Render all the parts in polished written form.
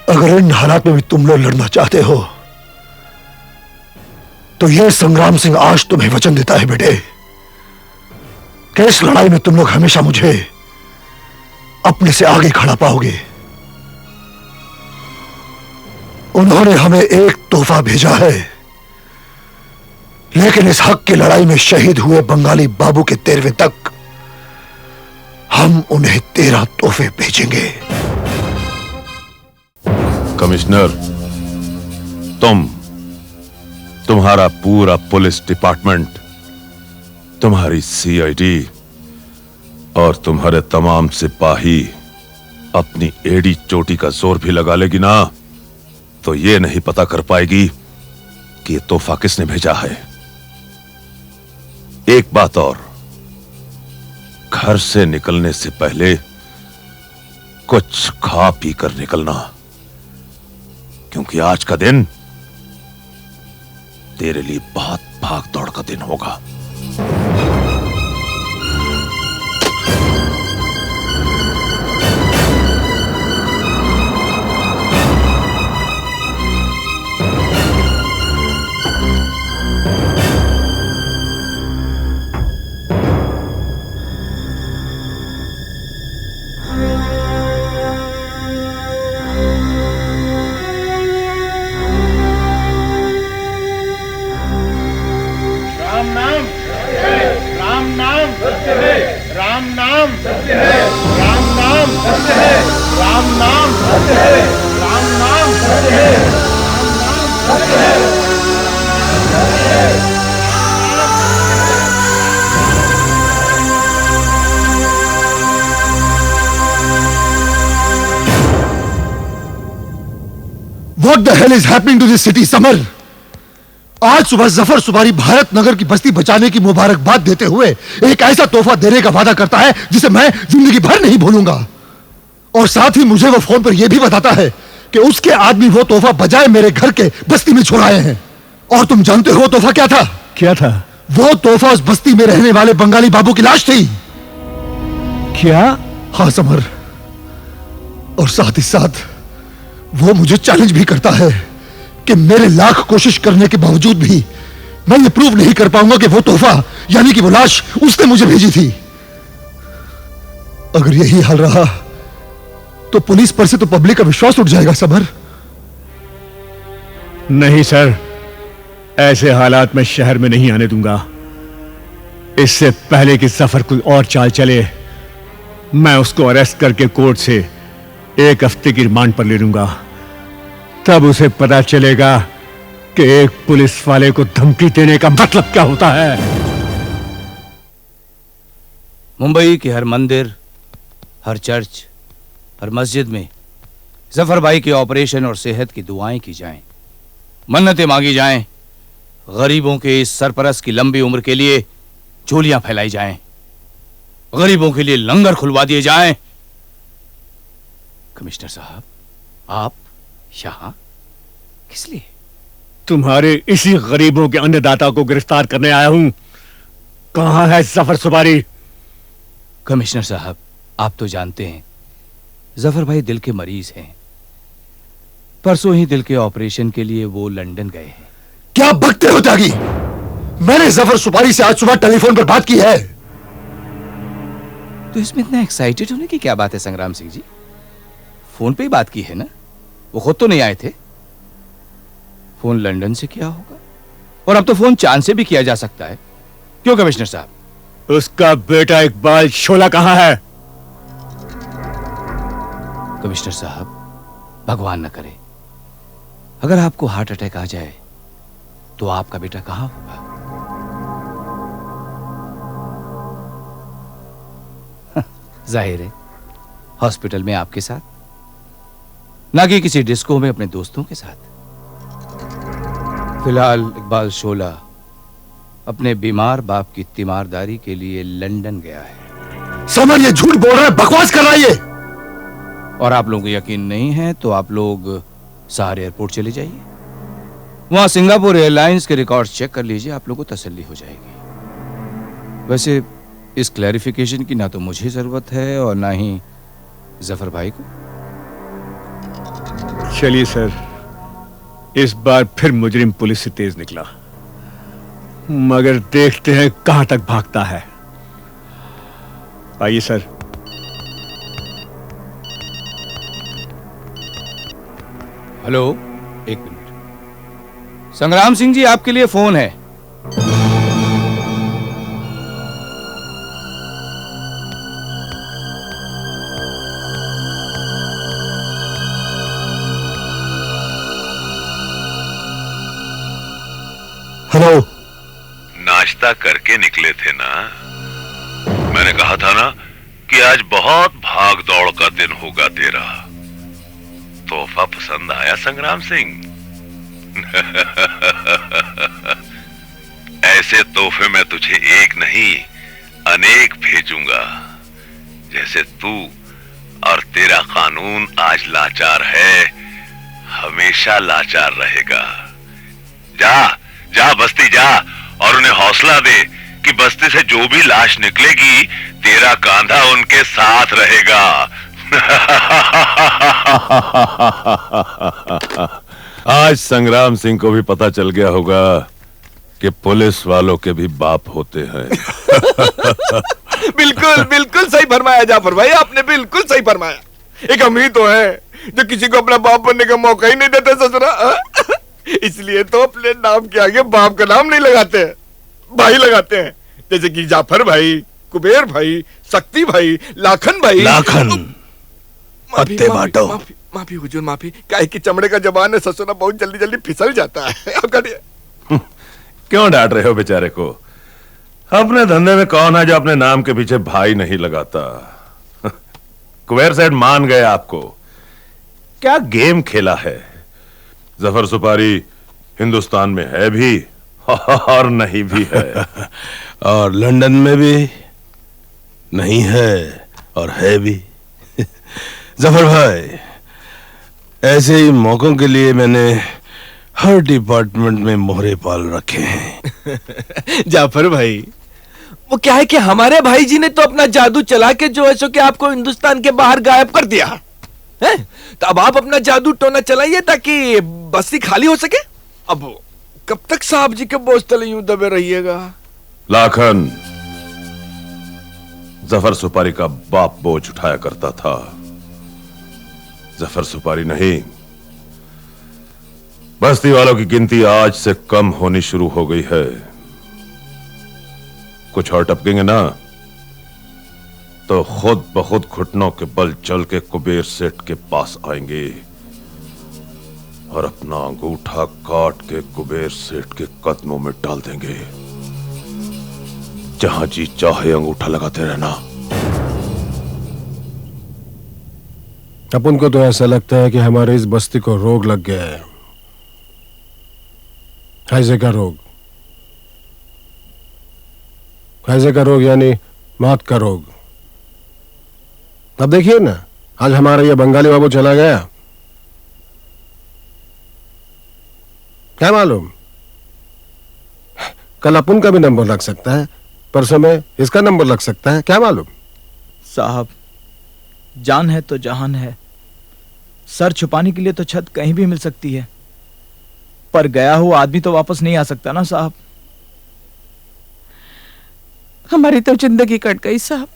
अगर इन हालात में भी तुम लोग लड़ना चाहते हो तो यह संग्राम सिंह आज तुम्हें वचन देता है बेटे कि इस लड़ाई में तुम लोग हमेशा मुझे अपने से आगे खड़ा पाओगे। उन्होंने हमें एक तोहफा भेजा है, लेकिन इस हक की लड़ाई में शहीद हुए बंगाली बाबू के 13वें तक हम उन्हें 13 तोहफे भेजेंगे। कमिश्नर, तुम्हारा पूरा पुलिस डिपार्टमेंट, तुम्हारी सीआईडी और तुम्हारे तमाम सिपाही अपनी एड़ी चोटी का जोर भी लगा लेगी ना तो ये नहीं पता कर पाएगी कि ये तोहफा किसने भेजा है। एक बात और, घर से निकलने से पहले कुछ खा पी कर निकलना, क्योंकि आज का दिन तेरे लिए बहुत भाग दौड़ का दिन होगा। What the hell is happening to this city, summer? आज सुबह जफर सुपारी भारत नगर की बस्ती बचाने की मुबारकबाद देते हुए एक ऐसा तोहफा देने का वादा करता है जिसे मैं जिंदगी भर नहीं भूलूंगा, और साथ ही मुझे वो फोन पर यह भी बताता है कि उसके आदमी वो तोहफा बजाय मेरे घर के बस्ती में छोड़ाए हैं। और तुम जानते हो वो तोहफा क्या था? क्या था? वो तोहफा उस बस्ती में रहने वाले बंगाली बाबू की लाश थी। क्या? हाँ समर, और साथ ही साथ वो मुझे चैलेंज भी करता है कि मेरे लाख कोशिश करने के बावजूद भी मैं ये प्रूव नहीं कर पाऊंगा कि वो तोहफा यानी कि वो लाश उसने मुझे भेजी थी। अगर यही हाल रहा तो पुलिस पर से तो पब्लिक का विश्वास उठ जाएगा समर। नहीं सर, ऐसे हालात में शहर में नहीं आने दूंगा। इससे पहले कि सफर कोई और चाल चले, मैं उसको अरेस्ट करके कोर्ट से 1 हफ्ते की रिमांड पर ले लूंगा। तब उसे पता चलेगा कि एक पुलिस वाले को धमकी देने का मतलब क्या होता है। मुंबई के हर मंदिर, हर चर्च, हर मस्जिद में जफर भाई के ऑपरेशन और सेहत की दुआएं की जाएं, मन्नतें मांगी जाएं, गरीबों के इस सरपरस्त की लंबी उम्र के लिए झोलियां फैलाई जाएं, गरीबों के लिए लंगर खुलवा दिए जाएं। कमिश्नर साहब, आप यहां किस लिए? तुम्हारे इसी गरीबों के अन्नदाता को गिरफ्तार करने आया हूं। कहां है जफर सुपारी? कमिश्नर साहब, आप तो जानते हैं जफर भाई दिल के मरीज हैं। परसों ही दिल के ऑपरेशन के लिए वो लंदन गए हैं। क्या बकते हो त्यागी? मैंने जफर सुपारी से आज सुबह टेलीफोन पर बात की है। तो इसमें इतना एक्साइटेड होने की क्या बात है संग्राम सिंह जी? फोन पे ही बात की है ना, वो खुद तो नहीं आए थे। फोन लंदन से किया होगा, और अब तो फोन चांद से भी किया जा सकता है। क्यों कमिश्नर साहब? उसका बेटा इकबाल शोला कहां है? कमिश्नर साहब, भगवान न करे, अगर आपको हार्ट अटैक आ जाए तो आपका बेटा कहां होगा? जाहिर है हॉस्पिटल में आपके साथ, ना कि किसी डिस्को में अपने दोस्तों के साथ। फिलहाल इकबाल शोला अपने बीमार बाप की तीमारदारी के लिए लंदन गया है। समर, ये झूठ बोल रहा है, बकवास कर रहा है ये। और आप लोगों को यकीन नहीं है तो आप लोग सहार एयरपोर्ट चले जाइए, वहां सिंगापुर एयरलाइंस के रिकॉर्ड्स चेक कर लीजिए, आप लोगों को तसल्ली हो जाएगी। वैसे इस क्लैरिफिकेशन की ना तो मुझे जरूरत है और ना ही जफर भाई को। चलिए सर, इस बार फिर मुजरिम पुलिस से तेज निकला, मगर देखते हैं कहां तक भागता है। आइए सर। हेलो, एक मिनट। संग्राम सिंह जी, आपके लिए फोन है। हेलो। नाश्ता करके निकले थे ना? मैंने कहा था ना कि आज बहुत भाग दौड़ का दिन होगा तेरा। तोहफा पसंद आया संग्राम सिंह? ऐसे तोहफे मैं तुझे एक नहीं अनेक भेजूंगा। जैसे तू और तेरा कानून आज लाचार है, हमेशा लाचार रहेगा। जा जा बस्ती जा और उन्हें हौसला दे कि बस्ती से जो भी लाश निकलेगी तेरा कांधा उनके साथ रहेगा। आज संग्राम सिंह को भी पता चल गया होगा कि पुलिस वालों के भी बाप होते हैं। बिल्कुल बिल्कुल सही फरमाया जाफर भाई, आपने बिल्कुल सही फरमाया। एक हम ही तो है जो किसी को अपना बाप बनने का मौका ही नहीं देते ससुरा। इसलिए तो अपने नाम के आगे बाप का नाम नहीं लगाते, भाई लगाते हैं। जैसे कि जाफर भाई, कुबेर भाई, शक्ति भाई, लाखन भाई। लाखन पत्ते बांटो। माफी माफी हुजूर, माफी। काहे की चमड़े का जबान है ससुरा, बहुत जल्दी जल्दी फिसल जाता है। आपका क्यों डांट रहे हो बेचारे को? अपने धंधे में कौन है जो अपने नाम के पीछे भाई नहीं लगाता? कुबेर सेठ मान गए आपको। क्या गेम खेला है? जफर सुपारी हिंदुस्तान में है भी और नहीं भी है। और लंदन में भी नहीं है और है भी। जफर भाई, ऐसे ही मौकों के लिए मैंने हर डिपार्टमेंट में मोहरे पाल रखे हैं। जाफर भाई, वो क्या है कि हमारे भाई जी ने तो अपना जादू चला के जो है सो कि आपको हिंदुस्तान के बाहर गायब कर दिया है। तो अब आप अपना जादू टोना चलाइए ताकि बस्ती खाली हो सके। अब कब तक साहब जी के बोझ तले यूं दबे रहिएगा? लाखन, जफर सुपारी का बाप बोझ उठाया करता था, जफर सुपारी नहीं। बस्ती वालों की गिनती आज से कम होनी शुरू हो गई है। कुछ और टपकेंगे ना तो खुद ब खुद घुटनों के बल चल के कुबेर सेठ के पास आएंगे और अपना अंगूठा काट के कुबेर सेठ के कदमों में डाल देंगे। जहां जी चाहे अंगूठा लगाते रहना। अपन को तो ऐसा लगता है कि हमारे इस बस्ती को रोग लग गया है, हैजे का रोग। हैजे का रोग यानी मौत का रोग। अब देखिए ना, आज हमारा ये बंगाली बाबू चला गया, क्या मालूम कल अपन का भी नंबर लग सकता है, परसों में इसका नंबर लग सकता है, क्या मालूम। साहब, जान है तो जहान है। सर छुपाने के लिए तो छत कहीं भी मिल सकती है, पर गया हुआ आदमी तो वापस नहीं आ सकता ना साहब। हमारी तो जिंदगी कट गई साहब,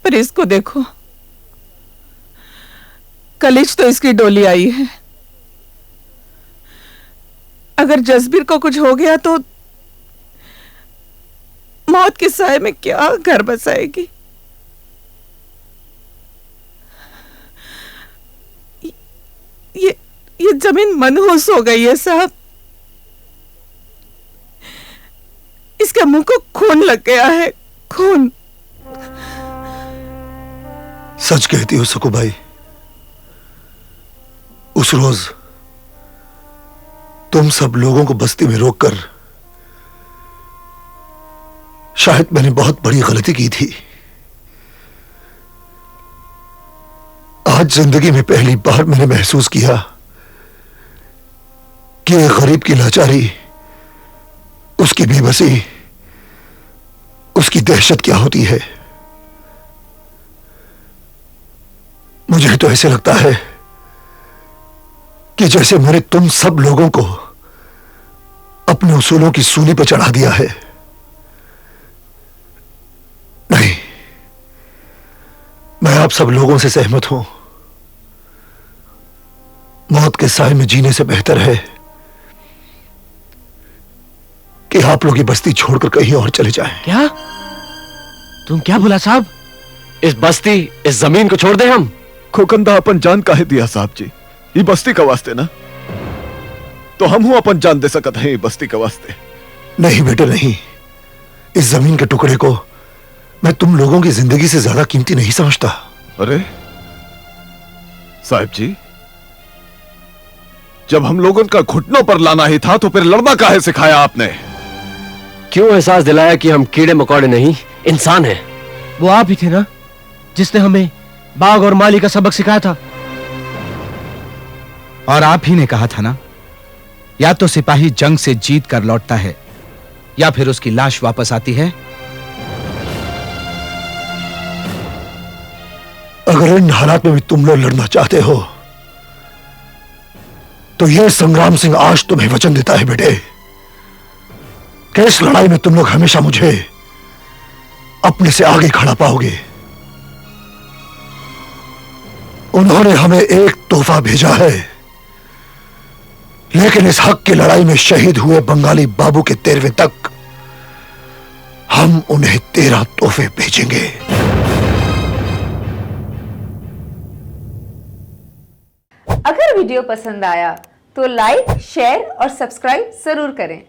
पर इसको देखो, कलिज तो इसकी डोली आई है। अगर जसबीर को कुछ हो गया तो मौत के साए में क्या घर बसाएगी। ये जमीन मनहूस हो गई है साहब, इसके मुंह को खून लग गया है, खून। सच कहती हो सकू भाई, उस रोज तुम सब लोगों को बस्ती में रोककर शायद मैंने बहुत बड़ी गलती की थी। आज जिंदगी में पहली बार मैंने महसूस किया कि एक गरीब की लाचारी, उसकी बेबसी, उसकी दहशत क्या होती है। मुझे तो ऐसे लगता है कि जैसे मैंने तुम सब लोगों को अपने उसूलों की सूली पर चढ़ा दिया है। नहीं, मैं आप सब लोगों से सहमत हूं। मौत के साए में जीने से बेहतर है कि आप लोग ये बस्ती छोड़कर कहीं और चले जाएं। क्या तुम क्या बोला साहब? इस बस्ती, इस जमीन को छोड़ दें हम? खोकंदा अपन जान काहे दिया साहब जी? ये बस्ती का वास्ते ना, तो हम हूं अपन जान दे सकत हैं बस्ती का वास्ते। नहीं बेटे नहीं, इस जमीन के टुकड़े को मैं तुम लोगों की जिंदगी से ज्यादा कीमती नहीं समझता। अरे साहब जी, जब हम लोगों का घुटनों पर लाना ही था तो फिर लड़ना काहे सिखाया आपने? क्यों एहसास दिलाया कि हम कीड़े मकोड़े नहीं, इंसान हैं? वो आप ही थे ना जिसने हमें बाघ और माली का सबक सिखाया था। और आप ही ने कहा था ना, या तो सिपाही जंग से जीत कर लौटता है या फिर उसकी लाश वापस आती है। अगर इन हालात में भी तुम लोग लड़ना चाहते हो तो यह संग्राम सिंह आज तुम्हें वचन देता है बेटे कि इस लड़ाई में तुम लोग हमेशा मुझे अपने से आगे खड़ा पाओगे। उन्होंने हमें एक तोहफा भेजा है, लेकिन इस हक की लड़ाई में शहीद हुए बंगाली बाबू के 13वें तक हम उन्हें 13 तोहफे भेजेंगे। अगर वीडियो पसंद आया तो लाइक, शेयर और सब्सक्राइब जरूर करें।